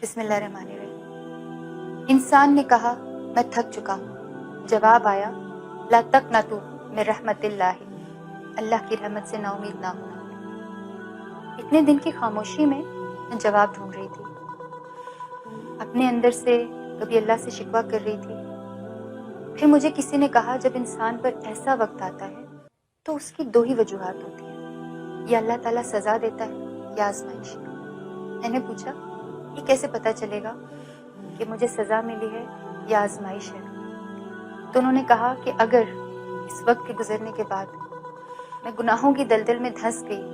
بسم اللہ الرحمن الرحیم۔ انسان نے کہا میں تھک چکا ہوں، جواب آیا لا تقنطوا من رحمت اللہ، اللہ کی رحمت سے نا امید نہ ہونا۔ اتنے دن کی خاموشی میں جواب ڈھونڈ رہی تھی، اپنے اندر سے کبھی اللہ سے شکوہ کر رہی تھی۔ پھر مجھے کسی نے کہا جب انسان پر ایسا وقت آتا ہے تو اس کی دو ہی وجوہات ہوتی ہیں، یا اللہ تعالیٰ سزا دیتا ہے یا آزمائش۔ میں نے پوچھا یہ کیسے پتہ چلے گا کہ مجھے سزا ملی ہے یا آزمائش ہے؟ تو انہوں نے کہا کہ اگر اس وقت کے گزرنے کے بعد میں گناہوں کی دلدل میں دھنس گئی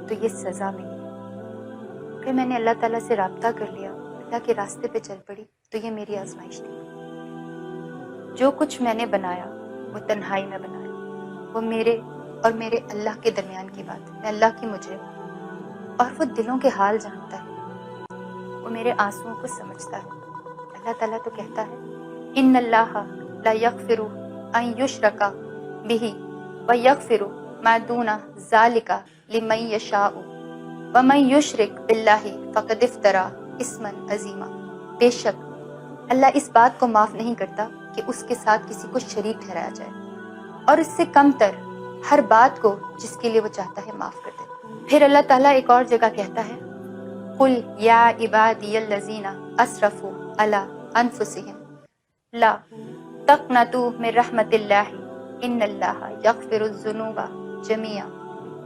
تو یہ سزا ملی ہے، پھر میں نے اللہ تعالیٰ سے رابطہ کر لیا، اللہ کے راستے پہ چل پڑی تو یہ میری آزمائش تھی۔ جو کچھ میں نے بنایا وہ تنہائی میں بنایا، وہ میرے اور میرے اللہ کے درمیان کی بات ہے، میں اللہ کی مجھے، اور وہ دلوں کے حال جانتا ہے، وہ میرے آنسوؤں کو سمجھتا ہے۔ اللہ تعالیٰ تو کہتا ہے ان اللہ لا یغفر ان یشرک بہ ویغفر ما دون ذلک لمن یشاء ومن یشرک باللہ فقد افتری اثما عظیما۔ بے شک اللہ اس بات کو معاف نہیں کرتا کہ اس کے ساتھ کسی کو شریک ٹھہرایا جائے، اور اس سے کم تر ہر بات کو جس کے لیے وہ چاہتا ہے معاف کر دے۔ پھر اللہ تعالیٰ ایک اور جگہ کہتا ہے قل یا عبادی الذین اسرفوا علی انفسہم لا تقنطوا من رحمت اللہ ان اللہ یغفر الذنوب جميعا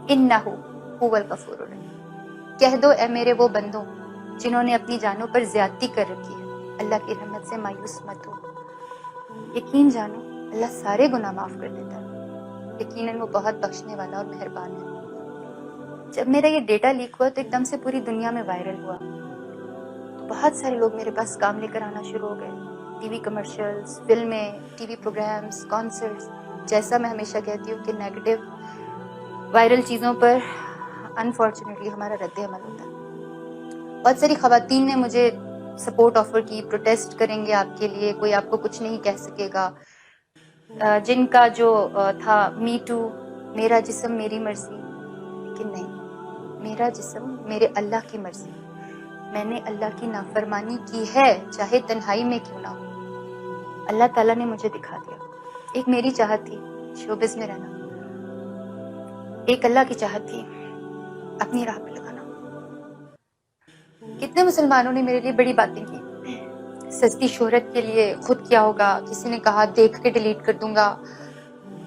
انہ هو الغفور الرحیم۔ کہہ دو اے میرے وہ بندوں جنہوں نے اپنی جانوں پر زیادتی کر رکھی ہے، اللہ کی رحمت سے مایوس مت ہو، یقین جانو اللہ سارے گناہ معاف کر دیتا ہے، یقیناً وہ بہت بخشنے والا اور مہربان ہے۔ جب میرا یہ ڈیٹا لیک ہوا تو ایک دم سے پوری دنیا میں وائرل ہوا، تو بہت سارے لوگ میرے پاس کام لے کر آنا شروع ہو گئے، ٹی وی کمرشلز، فلمیں، ٹی وی پروگرامز، کانسرٹس۔ جیسا میں ہمیشہ کہتی ہوں کہ نیگیٹو وائرل چیزوں پر انفارچونیٹلی ہمارا رد عمل ہوتا ہے۔ بہت ساری خواتین نے مجھے سپورٹ آفر کی، پروٹیسٹ کریں گے آپ کے لیے، کوئی آپ کو کچھ نہیں کہہ سکے گا۔ جن کا جو تھا می ٹو، میرا جسم میری مرضی، لیکن نہیں، میرا جسم میرے اللہ کی مرضی۔ میں نے اللہ کی نافرمانی کی ہے چاہے تنہائی میں کیوں نہ ہو، اللہ تعالیٰ نے مجھے دکھا دیا۔ ایک میری چاہت تھی شوبز میں رہنا، ایک اللہ کی چاہت تھی اپنی راہ پہ لگانا۔ کتنے مسلمانوں نے میرے لیے بڑی باتیں کی، سستی شہرت کے لیے خود کیا ہوگا، کسی نے کہا دیکھ کے ڈیلیٹ کر دوں گا،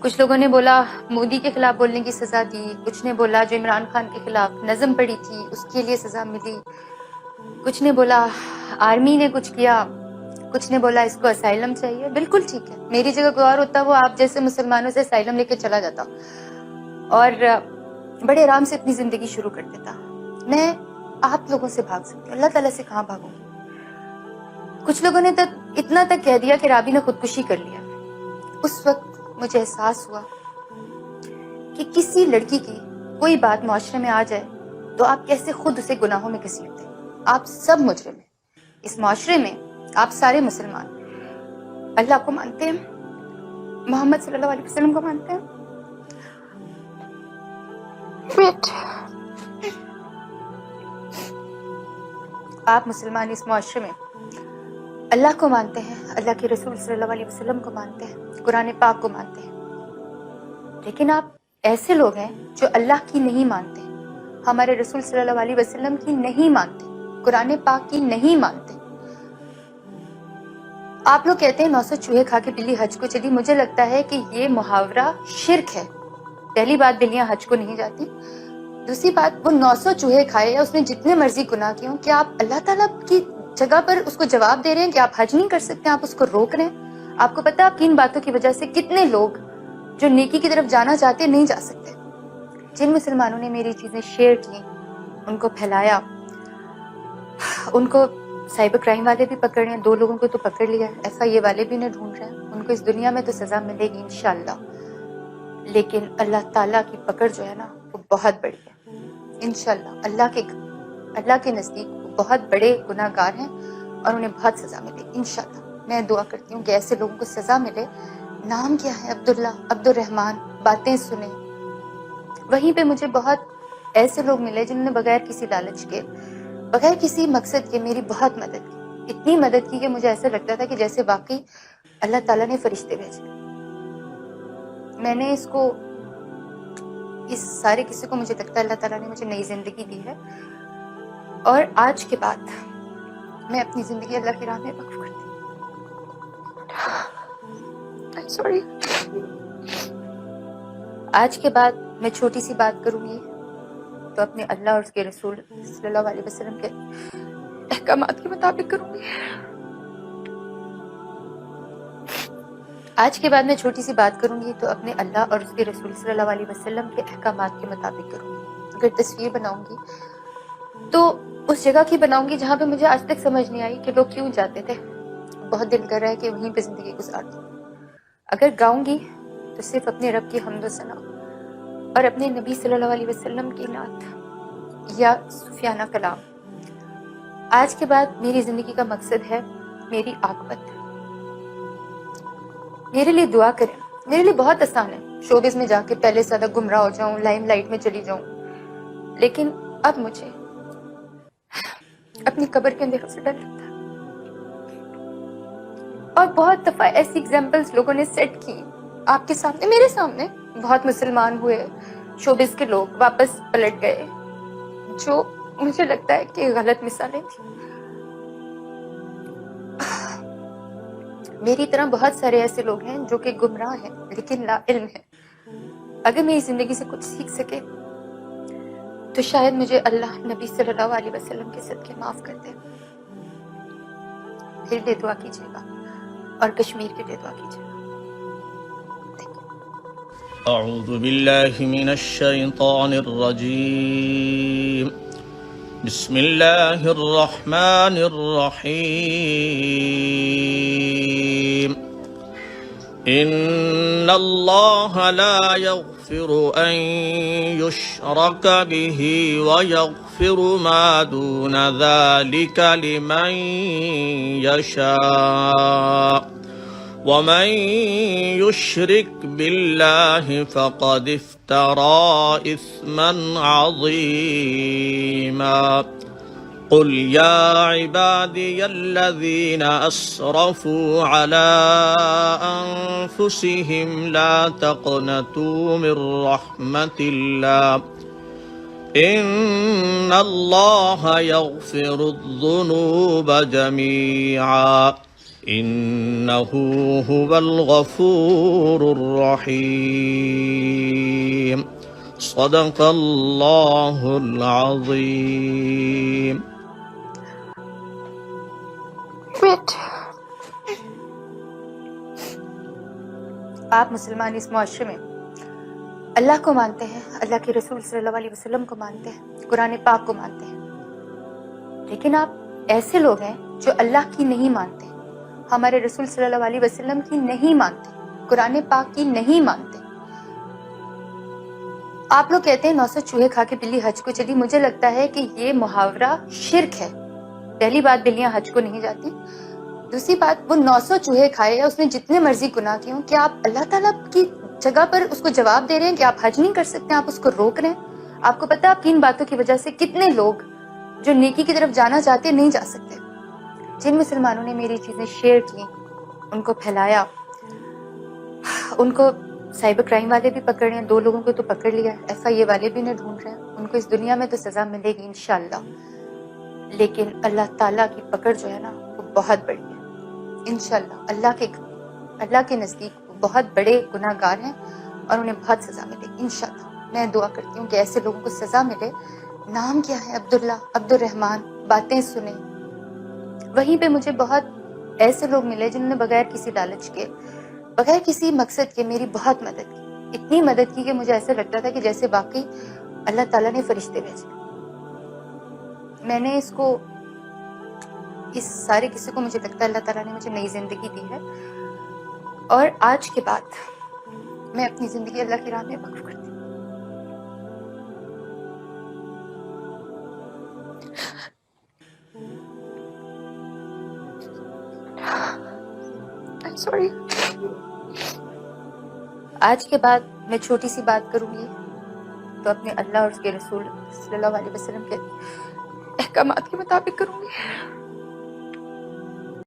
کچھ لوگوں نے بولا مودی کے خلاف بولنے کی سزا دی، کچھ نے بولا جو عمران خان کے خلاف نظم پڑھی تھی اس کے لیے سزا ملی، کچھ نے بولا آرمی نے کچھ کیا، کچھ نے بولا اس کو اسائلم چاہیے۔ بالکل ٹھیک ہے، میری جگہ کوئی اور ہوتا وہ آپ جیسے مسلمانوں سے اسائلم لے کے چلا جاتا اور بڑے آرام سے اپنی زندگی شروع کر دیتا۔ میں آپ لوگوں سے بھاگ سکتی ہوں، اللہ تعالیٰ سے کہاں بھاگوں گی؟ کچھ لوگوں نے اتنا تک کہہ دیا کہ رابی نے خودکشی کر لیا۔ اس وقت مجھے احساس ہوا کہ کسی لڑکی کی کوئی بات معاشرے میں آ جائے تو آپ کیسے خود اسے گناہوں میں گھسیٹتے ہیں۔ آپ سب مجرم ہیں اس معاشرے میں، آپ سارے مسلمان اللہ کو مانتے ہیں، محمد صلی اللہ علیہ وسلم کو مانتے ہیں، آپ مسلمان اس معاشرے میں اللہ کو مانتے ہیں، اللہ کے رسول صلی اللہ علیہ وسلم کو مانتے ہیں، قرآن پاک کو مانتے ہیں، لیکن آپ ایسے لوگ ہیں جو اللہ کی نہیں مانتے، ہمارے رسول صلی اللہ علیہ وسلم کی نہیں مانتے، قرآن پاک کی نہیں مانتے۔ آپ لوگ کہتے ہیں 900 چوہے کھا کے بلی حج کو چلی، مجھے لگتا ہے کہ یہ محاورہ شرک ہے۔ پہلی بات بلیاں حج کو نہیں جاتی، دوسری بات وہ 900 چوہے کھائے یا اس نے جتنے مرضی گناہ کیے ہوں، کیا آپ اللہ تعالیٰ کی جگہ پر اس کو جواب دے رہے ہیں کہ آپ حج نہیں کر سکتے، آپ اس کو روک رہے ہیں؟ آپ کو پتا ہے آپ کی ان باتوں کی وجہ سے کتنے لوگ جو نیکی کی طرف جانا چاہتے نہیں جا سکتے۔ جن مسلمانوں نے میری چیزیں شیئر کی، ان کو پھیلایا، ان کو سائبر کرائم والے بھی پکڑ رہے ہیں، 2 لوگوں کو تو پکڑ لیا ہے، FIA والے بھی انہیں ڈھونڈ رہے ہیں، ان کو اس دنیا میں تو سزا ملے گی انشاءاللہ، لیکن اللہ تعالیٰ کی پکڑ جو ہے نا وہ بہت بڑی ہے انشاءاللہ۔ اللہ کے نزدیک وہ بہت بڑے گناہ گار ہیں اور انہیں بہت سزا ملے گی انشاءاللہ۔ میں دعا کرتی ہوں کہ ایسے لوگوں کو سزا ملے۔ نام کیا ہے؟ عبداللہ، عبد الرحمن، باتیں سنیں۔ وہیں پہ مجھے بہت ایسے لوگ ملے جنہوں نے بغیر کسی لالچ کے بغیر کسی مقصد کے میری بہت مدد کی، اتنی مدد کی کہ مجھے ایسا لگتا تھا کہ جیسے واقعی اللہ تعالیٰ نے فرشتے بھیجے۔ میں نے اس سارے قصے کو مجھے لگتا ہے اللہ تعالیٰ نے مجھے نئی زندگی دی ہے، اور آج کے بعد میں اپنی زندگی اللہ کی راہ میں وقف کرتی ہوں۔ سوری۔ آج کے بعد میں چھوٹی سی بات کروں گی تو اپنے اللہ اور اس کے رسول صلی اللہ علیہ وسلم کے احکامات کے مطابق کروں گی۔ آج کے بعد میں چھوٹی سی بات کروں گی تو اپنے اللہ اور اس کے رسول صلی اللہ علیہ وسلم کے احکامات کے مطابق کروں گی۔ اگر تصویر بناؤں گی تو اس جگہ کی بناؤں گی جہاں پہ مجھے آج تک سمجھ نہیں آئی کہ لوگ کیوں جاتے تھے، بہت دل کر رہا ہے کہ وہیں پہ زندگی گزار دوں۔ اگر گاؤں گی تو صرف اپنے رب کی حمد و ثنا اور اپنے نبی صلی اللہ علیہ وسلم کی نعت یا صوفیانہ کلام۔ آج کے بعد میری زندگی کا مقصد ہے میری عاقبت۔ میرے لیے دعا کریں، میرے لیے بہت آسان ہے شوبز میں جا کے پہلے سے زیادہ گمراہ ہو جاؤں، لائم لائٹ میں چلی جاؤں، لیکن اب مجھے اپنی قبر کے اندھیروں سے ڈر لگتا ہے۔ اور بہت دفعہ ایسی ایگزامپلس لوگوں نے سیٹ کی آپ کے سامنے، میرے سامنے، بہت مسلمان ہوئے شوبز کے لوگ واپس پلٹ گئے، جو مجھے لگتا ہے کہ غلط مثالیں تھیں۔ میری طرح بہت سارے ایسے لوگ ہیں جو کہ گمراہ ہیں لیکن لا علم ہیں۔ اگر میری زندگی سے کچھ سیکھ سکے تو شاید مجھے اللہ نبی صلی اللہ علیہ وسلم کے صدقے معاف کر دے۔ پھر لیے دعا کیجیے گا اور کشمیر کے لیے دعا کیجیے گا۔ اعوذ باللہ من الشیطان الرجیم، بسم اللہ الرحمن الرحیم۔ ان اللہ لا یغفر ان یشرک به ویغفر ما دون ذلك لمن یشاء ومن يشرك بالله فقد افترى إثما عظيما۔ قل يا عبادي الذين أسرفوا على أنفسهم لا تقنطوا من رحمة الله إن الله يغفر الذنوب جميعا إنه هو الغفور الرحيم۔ صدق اللہ العظیم۔ آپ مسلمان اس معاشرے میں اللہ کو مانتے ہیں، اللہ کے رسول صلی اللہ علیہ وسلم کو مانتے ہیں، قرآن پاک کو مانتے ہیں، لیکن آپ ایسے لوگ ہیں جو اللہ کی نہیں مانتے، ہمارے رسول صلی اللہ علیہ وسلم کی نہیں مانتے، قرآن پاک کی نہیں مانتے۔ آپ لوگ کہتے ہیں 900 چوہے کھا کے بلی حج کو چلی۔ مجھے لگتا ہے کہ یہ محاورہ شرک ہے۔ پہلی بات، بلیاں حج کو نہیں جاتی۔ دوسری بات، وہ 900 چوہے کھائے یا اس نے جتنے مرضی گناہ کیے ہوں، کیا آپ اللہ تعالیٰ کی جگہ پر اس کو جواب دے رہے ہیں کہ آپ حج نہیں کر سکتے، آپ اس کو روک رہے ہیں؟ آپ کو پتہ ہے آپ کی ان باتوں کی وجہ سے کتنے لوگ جو نیکی کی طرف جانا چاہتے نہیں جا سکتے؟ جن مسلمانوں نے میری چیزیں شیئر کی، ان کو پھیلایا، ان کو سائبر کرائم والے بھی پکڑ رہے ہیں، 2 لوگوں کو تو پکڑ لیا، FIA والے بھی انہیں ڈھونڈ رہے ہیں، ان کو اس دنیا میں تو سزا ملے گی انشاءاللہ، لیکن اللہ تعالیٰ کی پکڑ جو ہے نا وہ بہت بڑی ہے انشاءاللہ۔ اللہ کے نزدیک وہ بہت بڑے گناہ گار ہیں اور انہیں بہت سزا ملے گی انشاءاللہ۔ میں دعا کرتی ہوں کہ ایسے لوگوں کو سزا ملے۔ نام کیا ہے؟ عبداللہ، عبد الرحمن۔ باتیں سنیں، وہیں پہ مجھے بہت ایسے لوگ ملے جنہوں نے بغیر کسی لالچ کے، بغیر کسی مقصد کے میری بہت مدد کی، اتنی مدد کی کہ مجھے ایسا لگتا تھا کہ جیسے واقعی اللہ تعالیٰ نے فرشتے بھیجے۔ میں نے اس سارے قصے کو مجھے لگتا ہے اللہ تعالیٰ نے مجھے نئی زندگی دی ہے، اور آج کے بعد میں اپنی زندگی اللہ کی راہ میں وقف کرتی ہوں۔ سوری۔ آج کے بعد میں چھوٹی سی بات کروں گی تو اپنے اللہ اور اس کے رسول صلی اللہ علیہ وسلم کے احکامات کے مطابق کروں گی.